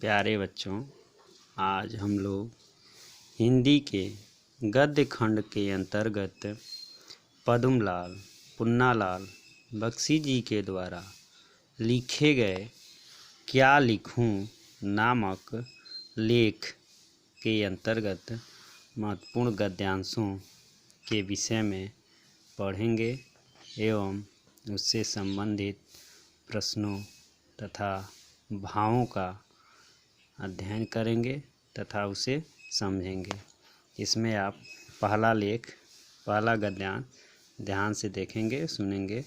प्यारे बच्चों, आज हम लोग हिंदी के गद्य खंड के अंतर्गत पद्मलाल पुन्नालाल बख्शी जी के द्वारा लिखे गए क्या लिखूं नामक लेख के अंतर्गत महत्वपूर्ण गद्यांशों के विषय में पढ़ेंगे एवं उससे संबंधित प्रश्नों तथा भावों का अध्ययन करेंगे तथा उसे समझेंगे। इसमें आप पहला गद्यांश ध्यान से देखेंगे, सुनेंगे।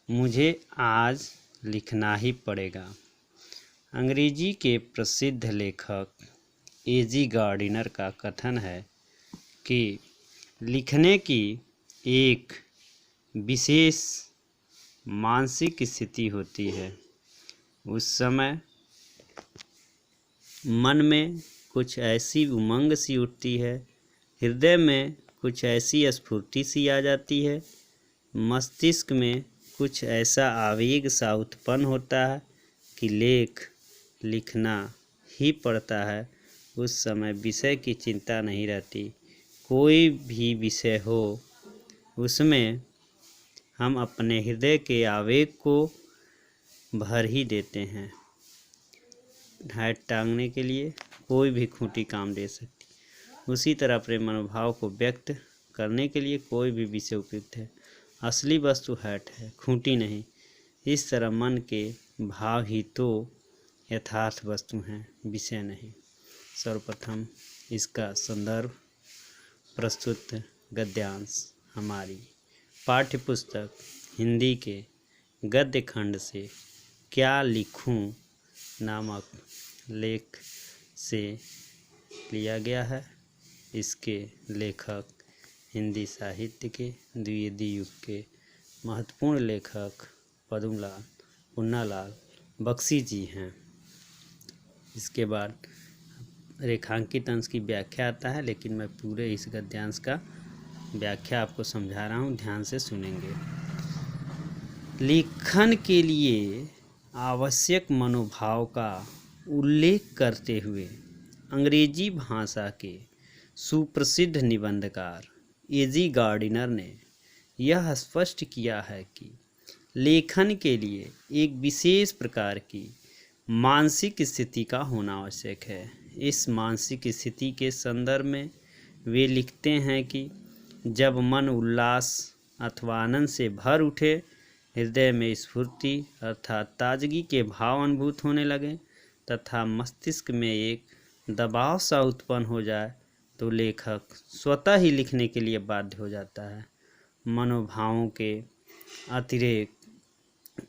मुझे आज लिखना ही पड़ेगा। अंग्रेजी के प्रसिद्ध लेखक एजी गार्डिनर का कथन है कि लिखने की एक विशेष मानसिक स्थिति होती है। उस समय मन में कुछ ऐसी उमंग सी उठती है, हृदय में कुछ ऐसी स्फूर्ति सी आ जाती है, मस्तिष्क में कुछ ऐसा आवेग सा उत्पन्न होता है कि लिखना ही पड़ता है। उस समय विषय की चिंता नहीं रहती। कोई भी विषय हो, उसमें हम अपने हृदय के आवेग को भर ही देते हैं। हाथ टांगने के लिए कोई भी खूंटी काम दे सकती। उसी तरह अपने मनोभाव को व्यक्त करने के लिए कोई भी विषय उपयुक्त है। असली वस्तु हैट है, खूंटी नहीं। इस तरह मन के भाव ही तो यथार्थ वस्तु हैं, विषय नहीं। सर्वप्रथम इसका संदर्भ प्रस्तुत गद्यांश हमारी पाठ्यपुस्तक हिंदी के गद्य खंड से क्या लिखूं नामक लेख से लिया गया है। इसके लेखक हिंदी साहित्य के द्विवेदी युग के महत्वपूर्ण लेखक पद्मलाल पुन्नालाल बख्शी जी हैं। इसके बाद रेखांकित अंश की व्याख्या आता है, लेकिन मैं पूरे इस गद्यांश का व्याख्या आपको समझा रहा हूँ, ध्यान से सुनेंगे। लेखन के लिए आवश्यक मनोभाव का उल्लेख करते हुए अंग्रेजी भाषा के सुप्रसिद्ध निबंधकार एजी गार्डिनर ने यह स्पष्ट किया है कि लेखन के लिए एक विशेष प्रकार की मानसिक स्थिति का होना आवश्यक है। इस मानसिक स्थिति के संदर्भ में वे लिखते हैं कि जब मन उल्लास अथवा आनंद से भर उठे, हृदय में स्फूर्ति अर्थात ताजगी के भाव अनुभूत होने लगे तथा मस्तिष्क में एक दबाव सा उत्पन्न हो जाए, तो लेखक स्वतः ही लिखने के लिए बाध्य हो जाता है। मनोभावों के अतिरेक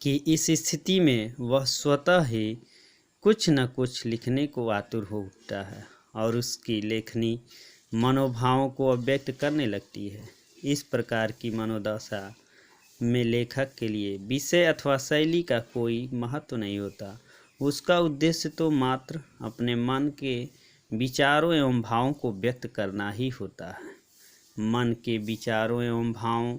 की इस स्थिति में वह स्वतः ही कुछ न कुछ लिखने को आतुर हो उठता है और उसकी लेखनी मनोभावों को अभिव्यक्त करने लगती है। इस प्रकार की मनोदशा में लेखक के लिए विषय अथवा शैली का कोई महत्व नहीं होता। उसका उद्देश्य तो मात्र अपने मन के विचारों एवं भावों को व्यक्त करना ही होता है। मन के विचारों एवं भावों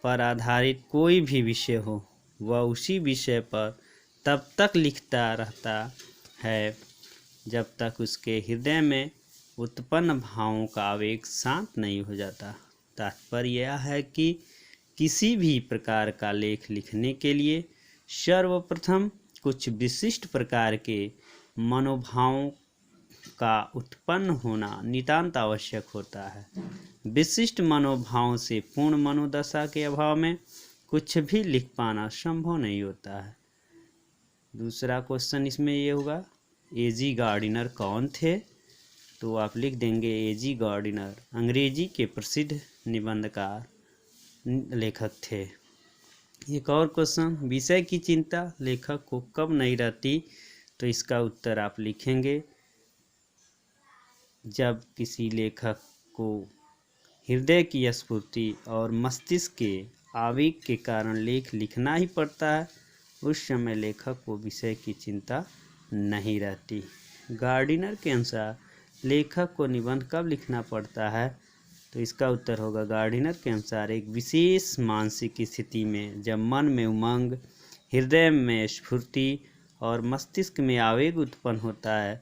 पर आधारित कोई भी विषय हो, वह उसी विषय पर तब तक लिखता रहता है जब तक उसके हृदय में उत्पन्न भावों का आवेग शांत नहीं हो जाता। तात्पर्य यह है कि किसी भी प्रकार का लेख लिखने के लिए सर्वप्रथम कुछ विशिष्ट प्रकार के मनोभावों का उत्पन्न होना नितांत आवश्यक होता है। विशिष्ट मनोभावों से पूर्ण मनोदशा के अभाव में कुछ भी लिख पाना संभव नहीं होता है। दूसरा क्वेश्चन इसमें ये होगा, एजी गार्डिनर कौन थे? तो आप लिख देंगे एजी गार्डिनर अंग्रेजी के प्रसिद्ध निबंधकार लेखक थे। एक और क्वेश्चन, विषय की चिंता लेखक को कब नहीं रहती? तो इसका उत्तर आप लिखेंगे, जब किसी लेखक को हृदय की स्फूर्ति और मस्तिष्क के आवेग के कारण लेख लिखना ही पड़ता है, उस समय लेखक को विषय की चिंता नहीं रहती। गार्डिनर के अनुसार लेखक को निबंध कब लिखना पड़ता है? तो इसका उत्तर होगा, गार्डिनर के अनुसार एक विशेष मानसिक स्थिति में, जब मन में उमंग, हृदय में स्फूर्ति और मस्तिष्क में आवेग उत्पन्न होता है,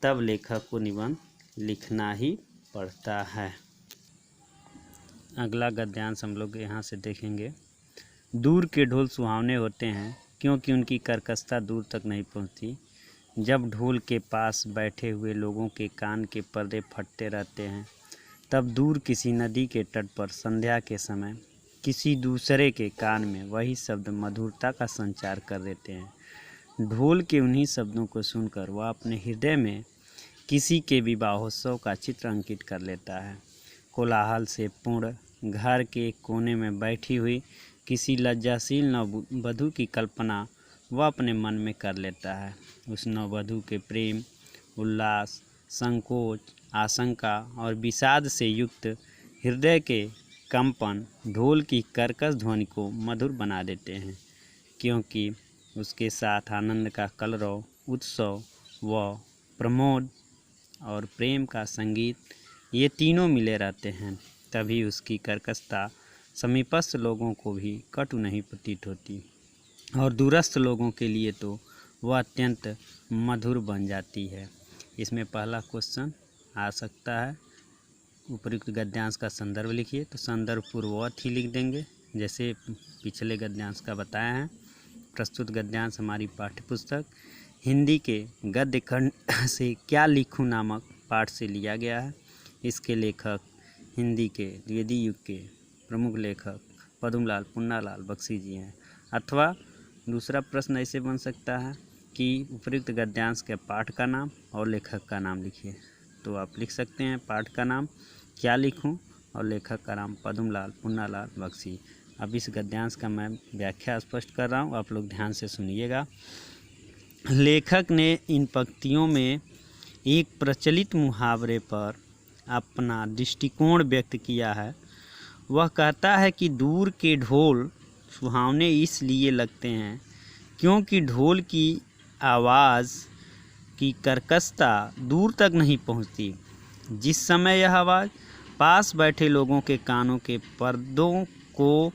तब लेखक को निबंध लिखना ही पड़ता है। अगला गद्यांश हम लोग यहाँ से देखेंगे। दूर के ढोल सुहावने होते हैं क्योंकि उनकी कर्कशता दूर तक नहीं पहुँचती। जब ढोल के पास बैठे हुए लोगों के कान के पर्दे फटते रहते हैं, तब दूर किसी नदी के तट पर संध्या के समय किसी दूसरे के कान में वही शब्द मधुरता का संचार कर देते हैं। ढोल के उन्हीं शब्दों को सुनकर वह अपने हृदय में किसी के विवाहोत्सव का चित्र अंकित कर लेता है। कोलाहल से पूर्ण घर के कोने में बैठी हुई किसी लज्जाशील नववधू की कल्पना वह अपने मन में कर लेता है। उस नववधू के प्रेम, उल्लास, संकोच, आशंका और विषाद से युक्त हृदय के कंपन ढोल की कर्कश ध्वनि को मधुर बना देते हैं, क्योंकि उसके साथ आनंद का कलरव, उत्सव व प्रमोद और प्रेम का संगीत, ये तीनों मिले रहते हैं। तभी उसकी कर्कशता समीपस्थ लोगों को भी कटु नहीं प्रतीत होती और दूरस्थ लोगों के लिए तो वह अत्यंत मधुर बन जाती है। इसमें पहला क्वेश्चन आ सकता है, उपयुक्त गद्यांश का संदर्भ लिखिए। तो संदर्भ पूर्ववत ही लिख देंगे जैसे पिछले गद्यांश का बताया है। प्रस्तुत गद्यांश हमारी पाठ्यपुस्तक हिंदी के गद्य खंड से क्या लिखूं नामक पाठ से लिया गया है। इसके लेखक हिंदी के द्विवेदी युग के प्रमुख लेखक पद्मलाल पुन्नालाल बख्शी जी हैं। अथवा दूसरा प्रश्न ऐसे बन सकता है कि उपयुक्त गद्यांश के पाठ का नाम और लेखक का नाम लिखिए। तो आप लिख सकते हैं पाठ का नाम क्या लिखूं और लेखक का नाम पद्मलाल पुन्नालाल बख्शी। अब इस गद्यांश का मैं व्याख्या स्पष्ट कर रहा हूं, आप लोग ध्यान से सुनिएगा। लेखक ने इन पंक्तियों में एक प्रचलित मुहावरे पर अपना दृष्टिकोण व्यक्त किया है। वह कहता है कि दूर के ढोल सुहावने इसलिए लगते हैं क्योंकि ढोल की आवाज़ की कर्कशता दूर तक नहीं पहुंचती। जिस समय यह आवाज़ पास बैठे लोगों के कानों के पर्दों को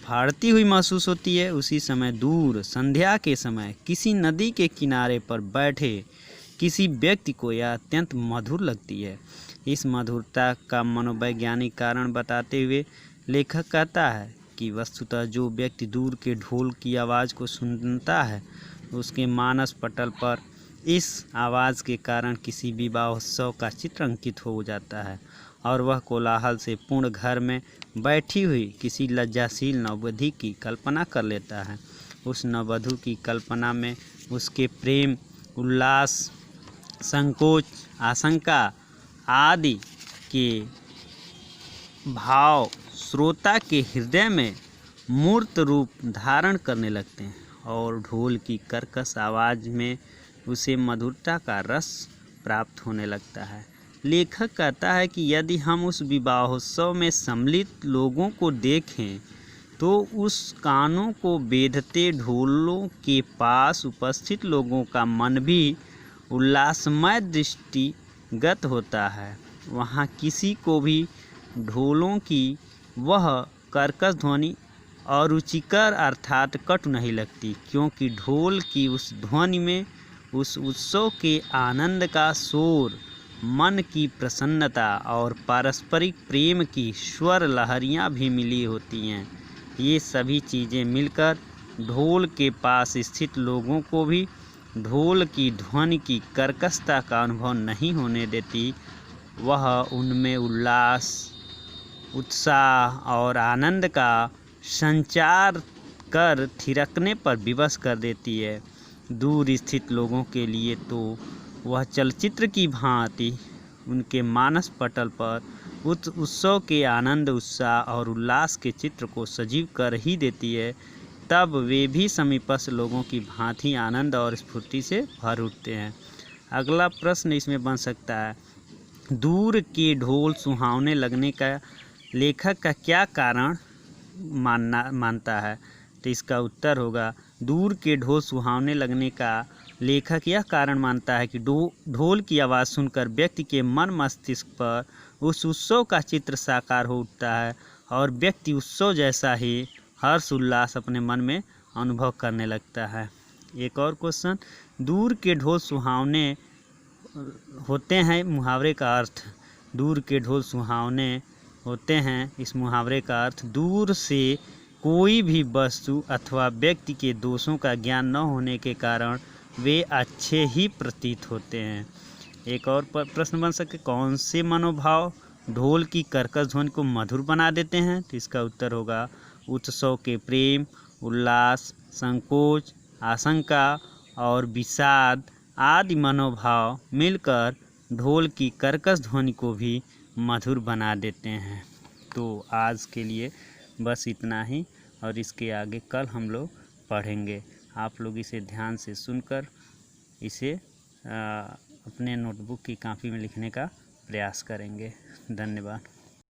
फाड़ती हुई महसूस होती है, उसी समय दूर संध्या के समय किसी नदी के किनारे पर बैठे किसी व्यक्ति को यह अत्यंत मधुर लगती है। इस मधुरता का मनोवैज्ञानिक कारण बताते हुए लेखक कहता है कि वस्तुतः जो व्यक्ति दूर के ढोल की आवाज़ को सुनता है, उसके मानस पटल पर इस आवाज़ के कारण किसी विवाहोत्सव का चित्र अंकित हो जाता है और वह कोलाहल से पूर्ण घर में बैठी हुई किसी लज्जाशील नववधू की कल्पना कर लेता है। उस नववधू की कल्पना में उसके प्रेम, उल्लास, संकोच, आशंका आदि के भाव श्रोता के हृदय में मूर्त रूप धारण करने लगते हैं और ढोल की कर्कश आवाज़ में उसे मधुरता का रस प्राप्त होने लगता है। लेखक कहता है कि यदि हम उस विवाहोत्सव में सम्मिलित लोगों को देखें तो उस कानों को बेधते ढोलों के पास उपस्थित लोगों का मन भी उल्लासमय दृष्टिगत होता है। वहाँ किसी को भी ढोलों की वह कर्कश ध्वनि अरुचिकर अर्थात कटु नहीं लगती, क्योंकि ढोल की उस ध्वनि में उस उत्सव के आनंद का शोर, मन की प्रसन्नता और पारस्परिक प्रेम की स्वर लहरियाँ भी मिली होती हैं। ये सभी चीज़ें मिलकर ढोल के पास स्थित लोगों को भी ढोल की ध्वनि की कर्कशता का अनुभव नहीं होने देती। वह उनमें उल्लास, उत्साह और आनंद का संचार कर थिरकने पर विवश कर देती है। दूर स्थित लोगों के लिए तो वह चलचित्र की भांति उनके मानस पटल पर उस उत्सव के आनंद, उत्साह और उल्लास के चित्र को सजीव कर ही देती है। तब वे भी समीपस्थ लोगों की भांति आनंद और स्फूर्ति से भर उठते हैं। अगला प्रश्न इसमें बन सकता है, दूर के ढोल सुहावने लगने का लेखक का क्या कारण मानता है। तो इसका उत्तर होगा, दूर के ढोल सुहावने लगने का लेखक यह कारण मानता है कि ढोल की आवाज़ सुनकर व्यक्ति के मन मस्तिष्क पर उस उत्सव का चित्र साकार हो उठता है और व्यक्ति उत्सव जैसा ही हर्ष उल्लास अपने मन में अनुभव करने लगता है। एक और क्वेश्चन, दूर के ढोल सुहावने होते हैं। मुहावरे का अर्थ दूर के ढोल सुहावने होते हैं। इस मुहावरे का अर्थ दूर से कोई भी वस्तु अथवा व्यक्ति के दोषों का ज्ञान न होने के कारण वे अच्छे ही प्रतीत होते हैं। एक और प्रश्न बन सके, कौन से मनोभाव ढोल की कर्कश ध्वनि को मधुर बना देते हैं? तो इसका उत्तर होगा उत्सव के प्रेम, उल्लास, संकोच, आशंका और विषाद आदि मनोभाव मिलकर ढोल की कर्कश ध्वनि को भी मधुर बना देते हैं। तो आज के लिए बस इतना ही, और इसके आगे कल हम लोग पढ़ेंगे। आप लोग इसे ध्यान से सुनकर इसे अपने नोटबुक की कॉपी में लिखने का प्रयास करेंगे। धन्यवाद।